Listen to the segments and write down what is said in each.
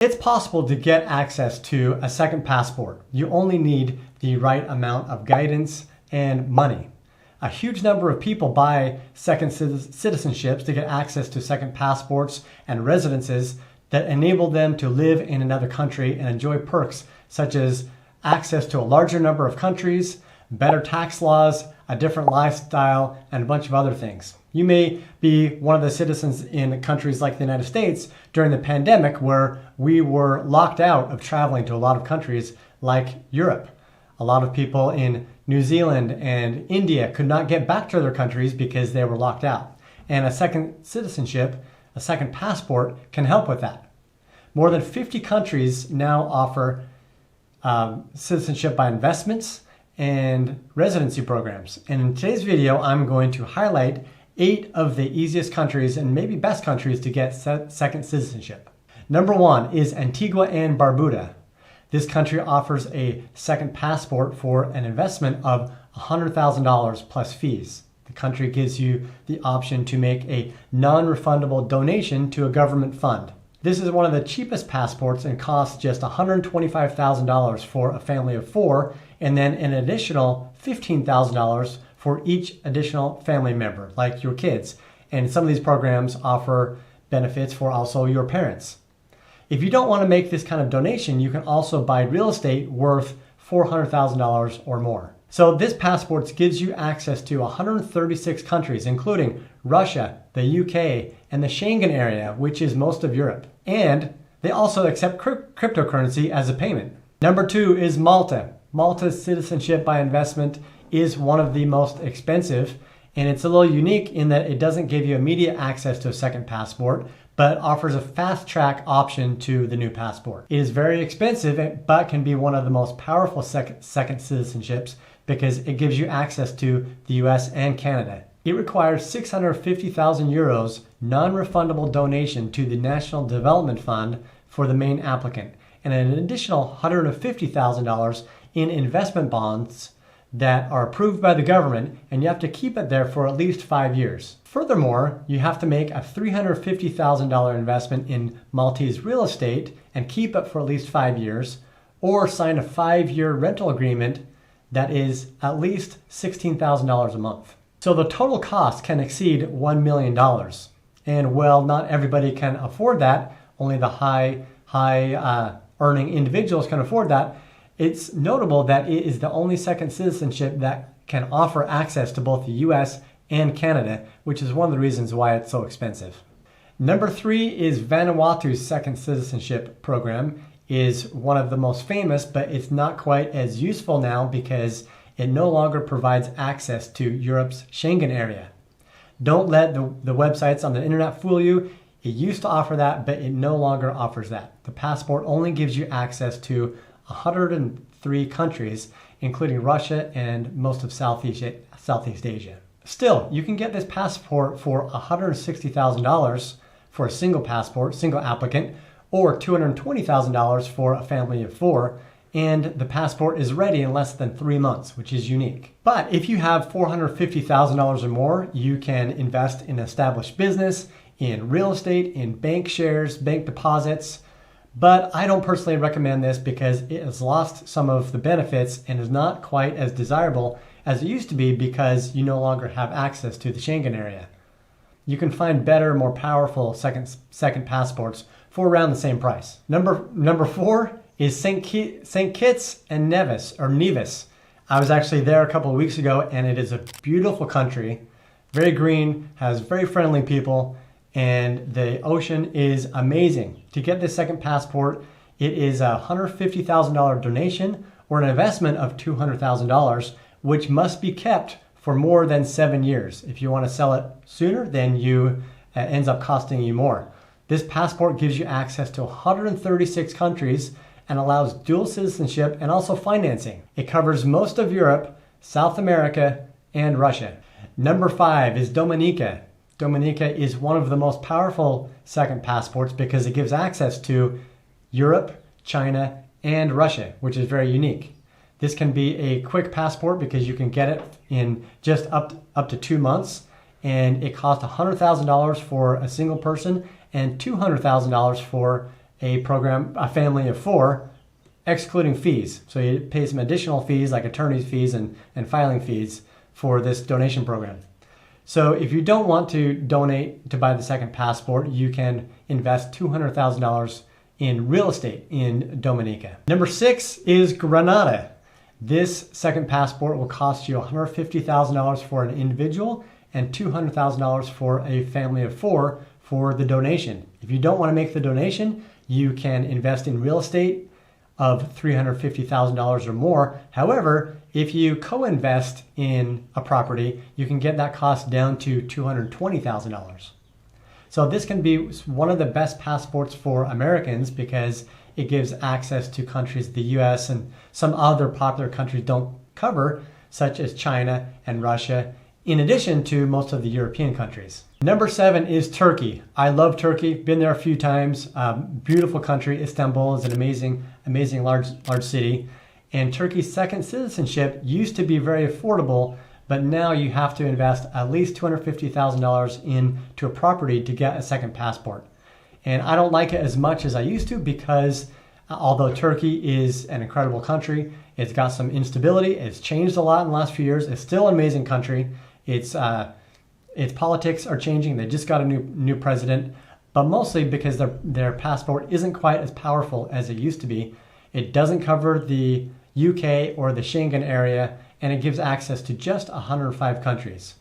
It's possible to get access to a second passport. You only need the right amount of guidance and money. A huge number of people buy second citizenships to get access to second passports and residences that enable them to live in another country and enjoy perks such as access to a larger number of countries, better tax laws, a different lifestyle, and a bunch of other things. You may be one of the citizens in countries like the United States during the pandemic where we were locked out of traveling to a lot of countries like Europe. A lot of people in New Zealand and India could not get back to their countries because they were locked out. And a second citizenship, a second passport, can help with that. More than 50 countries now offer citizenship by investments and residency programs. And in today's video, I'm going to highlight 8 of the easiest countries and maybe best countries to get second citizenship. Number 1 is Antigua and Barbuda. This country offers a second passport for an investment of $100,000 plus fees. The country gives you the option to make a non-refundable donation to a government fund. This is one of the cheapest passports and costs just $125,000 for a family of 4, and then an additional $15,000 for each additional family member, like your kids. And some of these programs offer benefits for also your parents. If you don't want to make this kind of donation, you can also buy real estate worth $400,000 or more. So this passport gives you access to 136 countries, including Russia, the UK, and the Schengen area, which is most of Europe. And they also accept cryptocurrency as a payment. Number 2 is Malta. Malta's citizenship by investment is one of the most expensive, and it's a little unique in that it doesn't give you immediate access to a second passport, but offers a fast-track option to the new passport. It is very expensive, but can be one of the most powerful second citizenships because it gives you access to the US and Canada. It requires 650,000 euros non-refundable donation to the National Development Fund for the main applicant, and an additional $150,000 in investment bonds that are approved by the government, and you have to keep it there for at least 5 years. Furthermore, you have to make a $350,000 investment in Maltese real estate and keep it for at least 5 years, or sign a 5-year rental agreement that is at least $16,000 a month. So the total cost can exceed $1 million. And while not everybody can afford that, only the high earning individuals can afford that, it's notable that it is the only second citizenship that can offer access to both the US and Canada, which is one of the reasons why it's so expensive. Number 3 is Vanuatu's second citizenship program. Is one of the most famous, but it's not quite as useful now because it no longer provides access to Europe's Schengen area. Don't let the websites on the internet fool you. It used to offer that, but it no longer offers that. The passport only gives you access to 103 countries, including Russia and most of Southeast Asia. Still, you can get this passport for $160,000 for a single passport, single applicant, or $220,000 for a family of 4, and the passport is ready in less than 3 months, which is unique. But if you have $450,000 or more, you can invest in established business, in real estate, in bank shares, bank deposits. But I don't personally recommend this because it has lost some of the benefits and is not quite as desirable as it used to be because you no longer have access to the Schengen area. You can find better, more powerful second passports for around the same price. Number 4 is St. Kitts and Nevis. I was actually there a couple of weeks ago, and it is a beautiful country, very green, has very friendly people, and the ocean is amazing. To get this second passport, it is a $150,000 donation or an investment of $200,000, which must be kept for more than 7 years. If you want to sell it sooner, then it ends up costing you more. This passport gives you access to 136 countries and allows dual citizenship and also financing. It covers most of Europe, South America, and Russia. Number 5 is Dominica. Dominica is one of the most powerful second passports because it gives access to Europe, China, and Russia, which is very unique. This can be a quick passport because you can get it in just up to 2 months, and it costs $100,000 for a single person and $200,000 for a program, a family of 4, excluding fees. So you pay some additional fees like attorney's fees and filing fees for this donation program. So if you don't want to donate to buy the second passport, you can invest $200,000 in real estate in Dominica. Number 6 is Granada. This second passport will cost you $150,000 for an individual and $200,000 for a family of 4 for the donation. If you don't want to make the donation, you can invest in real estate of $350,000 or more. However, if you co-invest in a property, you can get that cost down to $220,000. So this can be one of the best passports for Americans because it gives access to countries the US and some other popular countries don't cover, such as China and Russia, in addition to most of the European countries. Number 7 is Turkey. I love Turkey, been there a few times. Beautiful country. Istanbul is an amazing large city. And Turkey's second citizenship used to be very affordable, but now you have to invest at least $250,000 into a property to get a second passport. And I don't like it as much as I used to because although Turkey is an incredible country, it's got some instability. It's changed a lot in the last few years. It's still an amazing country. Its politics are changing. They just got a new president, but mostly because their passport isn't quite as powerful as it used to be. It doesn't cover the UK or the Schengen area, and it gives access to just 105 countries.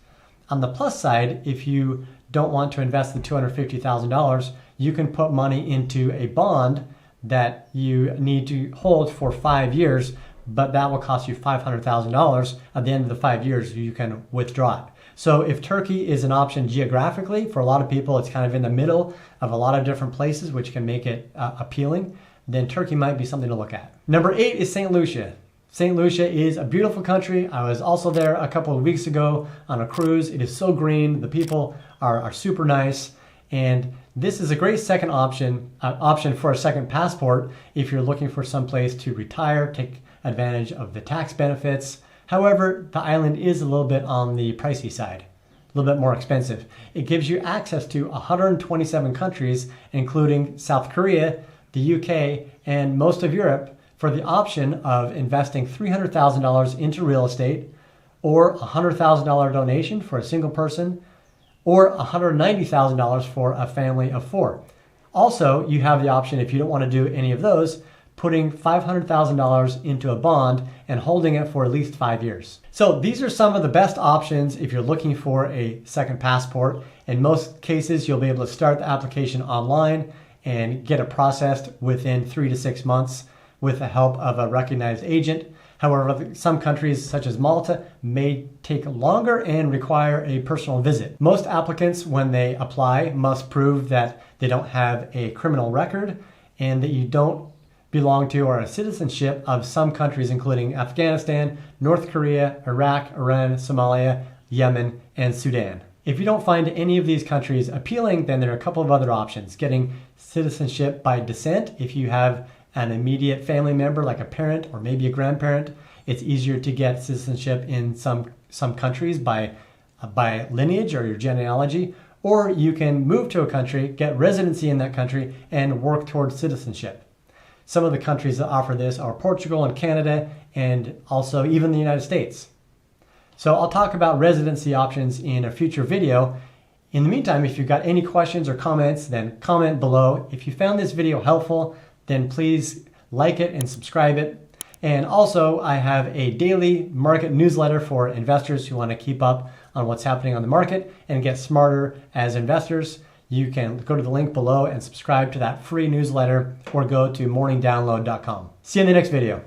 On the plus side, if you don't want to invest the $250,000, you can put money into a bond that you need to hold for 5 years, but that will cost you $500,000. At the end of the 5 years, you can withdraw it. So if Turkey is an option geographically, for a lot of people, it's kind of in the middle of a lot of different places, which can make it appealing, then Turkey might be something to look at. Number 8 is St. Lucia. St. Lucia is a beautiful country. I was also there a couple of weeks ago on a cruise. It is so green. The people are super nice. And this is a great second option for a second passport if you're looking for some place to retire, take advantage of the tax benefits. However, the island is a little bit on the pricey side, a little bit more expensive. It gives you access to 127 countries, including South Korea, the UK, and most of Europe, for the option of investing $300,000 into real estate, or a $100,000 donation for a single person, or $190,000 for a family of 4. Also, you have the option, if you don't want to do any of those, putting $500,000 into a bond and holding it for at least 5 years. So these are some of the best options if you're looking for a second passport. In most cases, you'll be able to start the application online and get it processed within 3 to 6 months with the help of a recognized agent. However, some countries such as Malta may take longer and require a personal visit. Most applicants, when they apply, must prove that they don't have a criminal record and that you don't belong to or a citizenship of some countries including Afghanistan, North Korea, Iraq, Iran, Somalia, Yemen, and Sudan. If you don't find any of these countries appealing, then there are a couple of other options. Getting citizenship by descent, if you have an immediate family member like a parent or maybe a grandparent, it's easier to get citizenship in some countries by lineage or your genealogy, or you can move to a country, get residency in that country, and work towards citizenship. Some of the countries that offer this are Portugal and Canada, and also even the United States. So I'll talk about residency options in a future video. In the meantime, if you've got any questions or comments, then comment below. If you found this video helpful, then please like it and subscribe it. And also, I have a daily market newsletter for investors who want to keep up on what's happening on the market and get smarter as investors. You can go to the link below and subscribe to that free newsletter or go to morningdownload.com. See you in the next video.